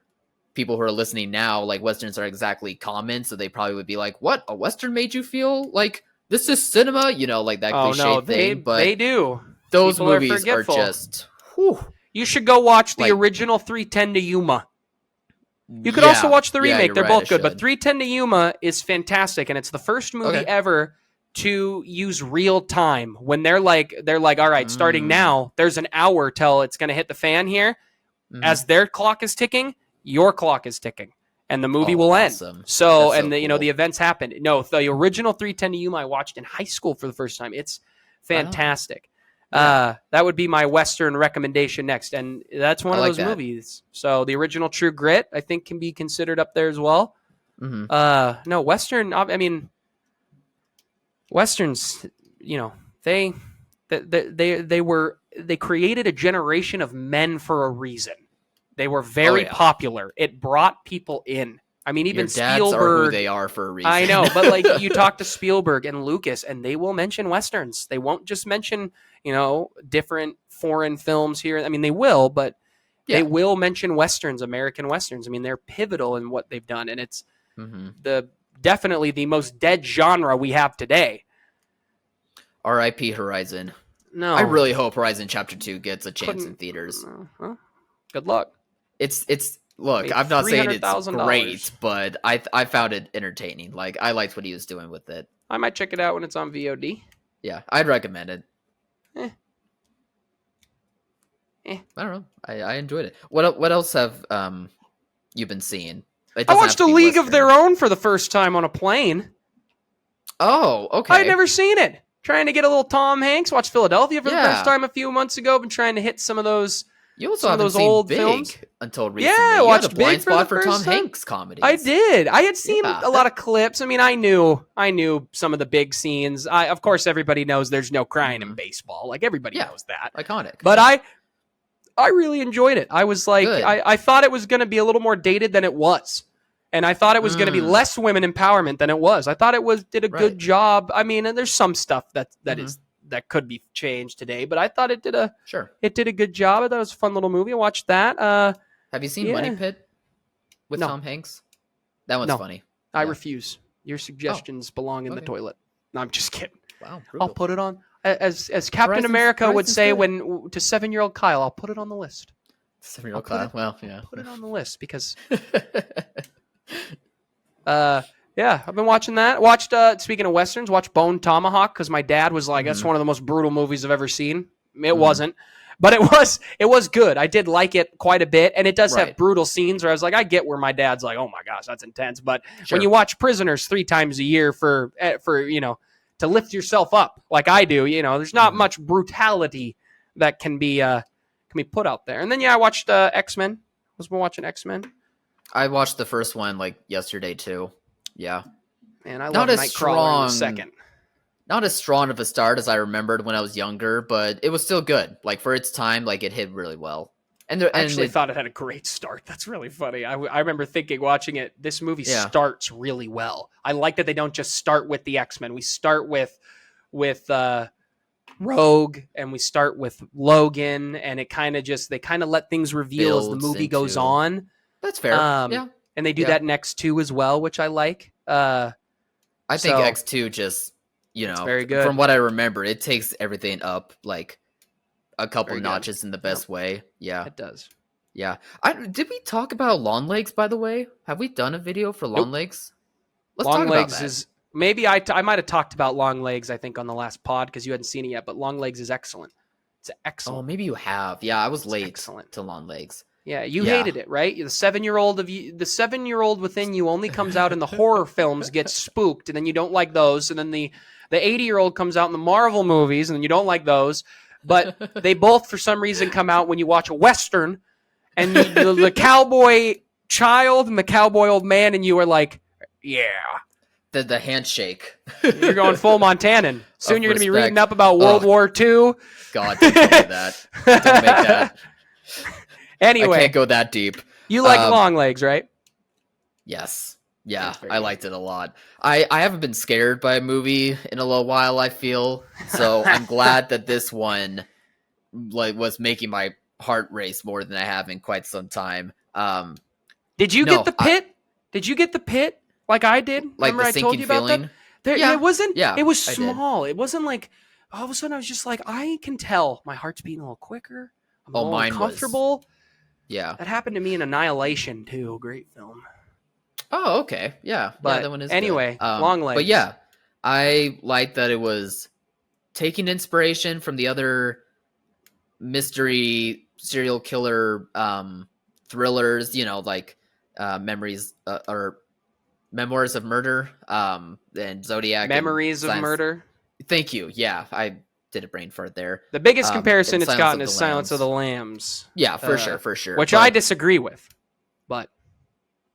people who are listening now, like, Westerns are exactly common, so they probably would be like, what, a Western made you feel like this is cinema, like that cliche thing. But they do. Those People movies are just you should go watch the original 310 to Yuma. You could also watch the remake. They're both good, but 310 to Yuma is fantastic, and it's the first movie ever to use real time. When they're like, all right, starting now, there's an hour till it's going to hit the fan here. As their clock is ticking, your clock is ticking, and the movie will end. So, and the events happen. No, the original 310 to Yuma I watched in high school for the first time. It's fantastic. That would be my Western recommendation next, and that's one of those movies. So the original True Grit, I think, can be considered up there as well. No, Western. I mean, Westerns. They created a generation of men for a reason. They were very popular. It brought people in. I mean, even Spielberg. Are who they are for a reason. I know, but like, you talk to Spielberg and Lucas, and they will mention Westerns. They won't just mention, different foreign films here. I mean, they will, but they will mention Westerns, American Westerns. I mean, they're pivotal in what they've done, and it's definitely the most dead genre we have today. R.I.P. Horizon. No, I really hope Horizon Chapter 2 gets a chance in theaters. Good luck. Look, I'm not saying it's great, but I found it entertaining. Like, I liked what he was doing with it. I might check it out when it's on VOD. Yeah, I'd recommend it. I don't know. I enjoyed it. What else have you been seeing? I watched A League of Their Own for the first time on a plane. Oh, okay. I'd never seen it. Trying to get a little Tom Hanks. Watched Philadelphia for the first time a few months ago. Been trying to hit some of those. You also haven't seen old Big films until recently. Yeah, I watched Big for Tom Hanks comedies. I did. I had seen a lot of clips. I mean, I knew some of the big scenes. Of course, everybody knows there's no crying in baseball. Like, everybody knows that. Iconic. But I really enjoyed it. I was like, I thought it was going to be a little more dated than it was. And I thought it was going to be less women empowerment than it was. I thought it did a good job. I mean, and there's some stuff that could be changed today, but I thought it did a good job. I thought it was a fun little movie. I watched that. Have you seen Money Pit with Tom Hanks? That one's funny. I refuse. Your suggestions belong in the toilet. No, I'm just kidding. Wow, I'll put it on. As Captain America would say to 7-year-old Kyle, I'll put it on the list. 7-year-old Kyle. Well, yeah. Put it on the list because. I've been watching that. Speaking of Westerns, watched Bone Tomahawk because my dad was like, that's one of the most brutal movies I've ever seen. It wasn't. But it was good. I did like it quite a bit, and it does have brutal scenes where I was like, I get where my dad's like, oh my gosh, that's intense. But when you watch Prisoners 3 times a year for to lift yourself up like I do, there's not much brutality that can be put out there. And then I watched X-Men. Was been watching X-Men. I watched the first one like yesterday too. Yeah, and I love Nightcrawler in the second. Not as strong of a start as I remembered when I was younger, but it was still good. Like for its time, like it hit really well. And I actually thought it had a great start. That's really funny. I remember watching it. This movie starts really well. I like that they don't just start with the X-Men. We start with Rogue, and we start with Logan, and it they kind of let things reveal as the movie goes on. That's fair. Yeah, and they do that in X2 as well, which I like. I think X2 just. It's very good. From what I remember, it takes everything up like a couple notches in the best way. Yeah, it does. Yeah. Did we talk about Long Legs, by the way? Have we done a video for Long Legs? Let's talk about that. Maybe I might have talked about Long Legs, I think, on the last pod because you hadn't seen it yet, but Long Legs is excellent. It's excellent. Oh, maybe you have. Yeah, I was late to Long Legs. Yeah, you hated it, right? The 7-year-old within you only comes out in the horror films, gets spooked, and then you don't like those. And then the 80-year-old comes out in the Marvel movies, and then you don't like those. But they both, for some reason, come out when you watch a Western, and the cowboy child and the cowboy old man, and you are like, yeah. The handshake. You're going full Montanan. Soon you're going to be reading up about World War II. God, don't do that. Don't make that. Anyway, I can't go that deep. You like Long Legs, right? Yes. Yeah, I liked it a lot. I haven't been scared by a movie in a little while, I feel. So I'm glad that this one was making my heart race more than I have in quite some time. Did you get the pit? Did you get the pit like I did? Like Remember the I sinking told you about feeling? that? Yeah. It wasn't. Yeah, it was small. It wasn't like all of a sudden I was just like, I can tell my heart's beating a little quicker. I'm a little uncomfortable. Yeah. That happened to me in Annihilation too. Great film. Oh, okay. Yeah. But that one is anyway, good. Long Legs. But yeah, I like that it was taking inspiration from the other mystery serial killer thrillers, like Memories or Memoirs of Murder and Zodiac. Memories of Murder. Thank you. Yeah, I did a brain fart there. The biggest comparison it's gotten is Silence of the Lambs. Yeah, for sure. Which I disagree with, but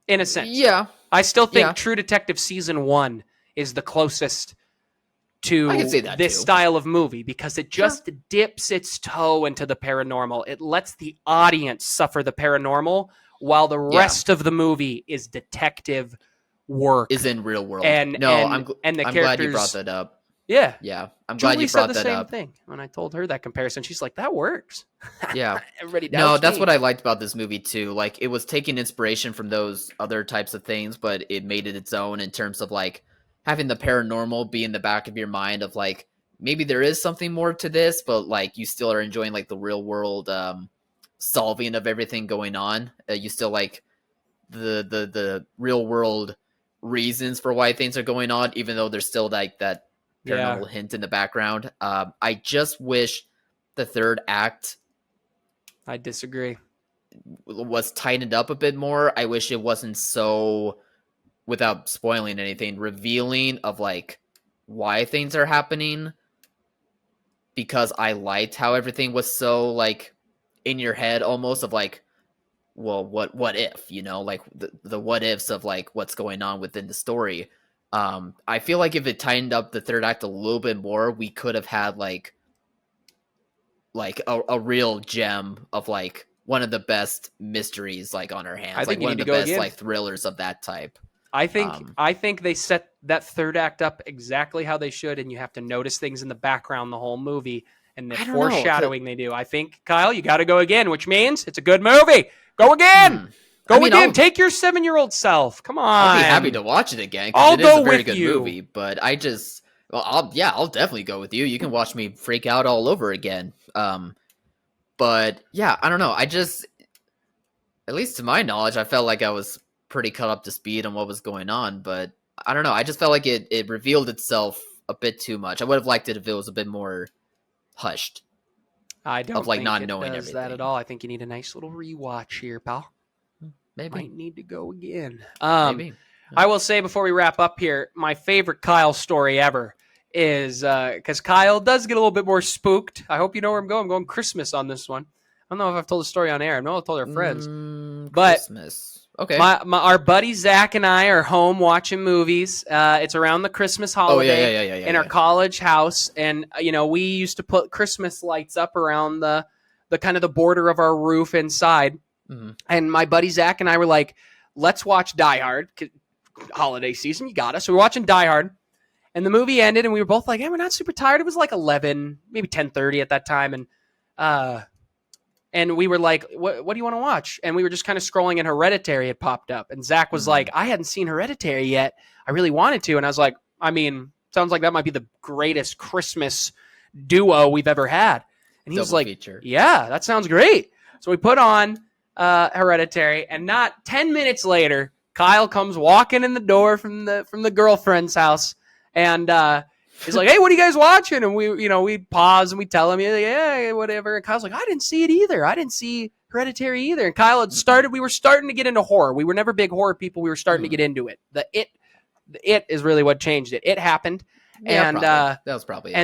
in a sense. Yeah. I still think True Detective Season 1 is the closest to this style of movie because it just dips its toe into the paranormal. It lets the audience suffer the paranormal while the rest of the movie is detective work. Is in real world. I'm glad you brought that up. Yeah. Yeah. I'm glad you brought that up. Julie said the same thing when I told her that comparison. She's like, that works. Yeah. Everybody doubts No, that's me. what I liked about this movie too. Like it was taking inspiration from those other types of things, but it made it its own in terms of like having the paranormal be in the back of your mind of like, maybe there is something more to this, but like you still are enjoying like the real world solving of everything going on. You still like the real world reasons for why things are going on, even though there's still like that paranormal hint in the background. I just wish the third act, I disagree, was tightened up a bit more. I wish it wasn't so, without spoiling anything, revealing of like why things are happening, because I liked how everything was so like in your head almost of like, well, what if, like the what ifs of like what's going on within the story. I feel like if it tightened up the third act a little bit more, we could have had like a real gem of like one of the best mysteries like on our hands. I think like one of the best like thrillers of that type. I think they set that third act up exactly how they should, and you have to notice things in the background the whole movie and the foreshadowing they do. I think, Kyle, you got to go again, which means it's a good movie. Go again. Go again. Take your 7-year-old self. Come on. I'll be happy to watch it again. I'll go with you. It is a very good movie, but I just, I'll definitely go with you. You can watch me freak out all over again. But yeah, I don't know. I just, at least to my knowledge, I felt like I was pretty caught up to speed on what was going on. But I don't know. I just felt like it revealed itself a bit too much. I would have liked it if it was a bit more hushed. I don't of like think not it knowing does everything. that at all. I think you need a nice little rewatch here, pal. Maybe. Might need to go again. Maybe. I will say before we wrap up here, my favorite Kyle story ever is because Kyle does get a little bit more spooked. I hope you know where I'm going. I'm going Christmas on this one. I don't know if I've told the story on air. I know I've told our friends. But Christmas. Okay. Our buddy Zach and I are home watching movies. It's around the Christmas holiday in our college house. And, we used to put Christmas lights up around the kind of the border of our roof inside. Mm-hmm. And my buddy Zach and I were like, let's watch Die Hard. Holiday season, you got us. So we're watching Die Hard. And the movie ended, and we were both like, hey, we're not super tired. It was like 11, maybe 10:30 at that time. And we were like, what do you want to watch? And we were just kind of scrolling, and Hereditary had popped up. And Zach was like, I hadn't seen Hereditary yet. I really wanted to. And I was like, sounds like that might be the greatest Christmas duo we've ever had. And he was like, feature. Yeah, that sounds great. So we put on Hereditary, and not 10 minutes later, Kyle comes walking in the door from the girlfriend's house, and he's like, "Hey, what are you guys watching?" And we pause and we tell him, "Yeah, whatever." And Kyle's like, "I didn't see it either. I didn't see Hereditary either." And Kyle had started. We were starting to get into horror. We were never big horror people. We were starting to get into it. The It is really what changed it. It happened, and that was probably it.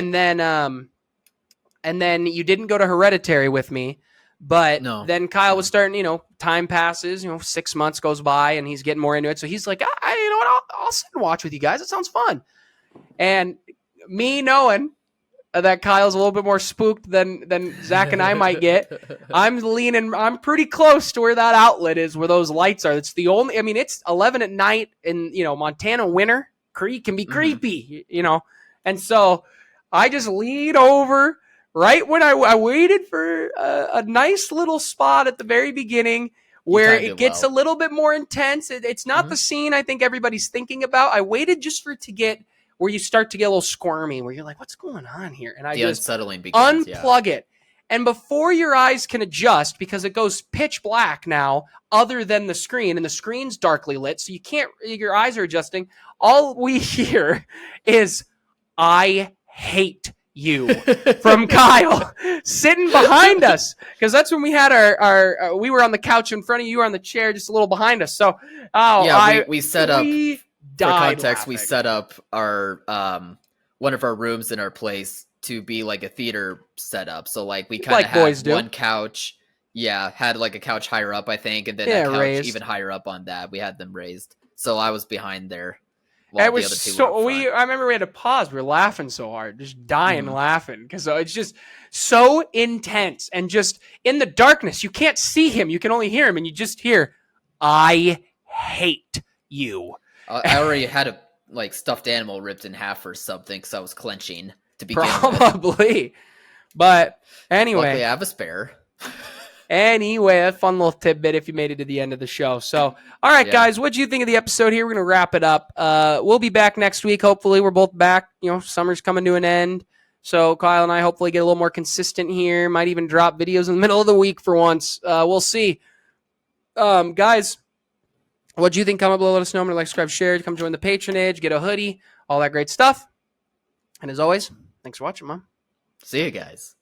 And then you didn't go to Hereditary with me. But then Kyle was starting, time passes, 6 months goes by and he's getting more into it. So he's like, you know what, I'll sit and watch with you guys. It sounds fun. And me knowing that Kyle's a little bit more spooked than Zach and I might get, I'm pretty close to where that outlet is, where those lights are. It's the only, it's 11 at night in, Montana winter. Can be creepy, And so I just lean over. Right when I waited for a nice little spot at the very beginning where it gets a little bit more intense. It's not the scene I think everybody's thinking about. I waited just for it to get where you start to get a little squirmy, where you're like, what's going on here? And I just unsettling begins, unplug it. And before your eyes can adjust, because it goes pitch black now, other than the screen, and the screen's darkly lit, so your eyes are adjusting. All we hear is, I hate you from Kyle sitting behind us, because that's when we had our we were on the couch in front of you, were on the chair just a little behind us. So we set up, for context, laughing. We set up our one of our rooms in our place to be like a theater setup. So like we kind of had one couch, had like a couch higher up, I think, and then a couch raised even higher up on that. We had them raised, so I was behind there. It was so I remember we had to pause. We were laughing so hard, just dying laughing, because it's just so intense, and just in the darkness, you can't see him, you can only hear him, and you just hear, I hate you. I already had a stuffed animal ripped in half or something, because I was clenching to begin probably with. But anyway, luckily I have a spare. Anyway, a fun little tidbit if you made it to the end of the show. So, all right, guys, what do you think of the episode here? We're going to wrap it up. We'll be back next week. Hopefully, we're both back. Summer's coming to an end. So, Kyle and I hopefully get a little more consistent here. Might even drop videos in the middle of the week for once. We'll see. Guys, what do you think? Comment below. Let us know. I'm going to like, subscribe, share. Come join the patronage. Get a hoodie. All that great stuff. And as always, thanks for watching, Mom. See you guys.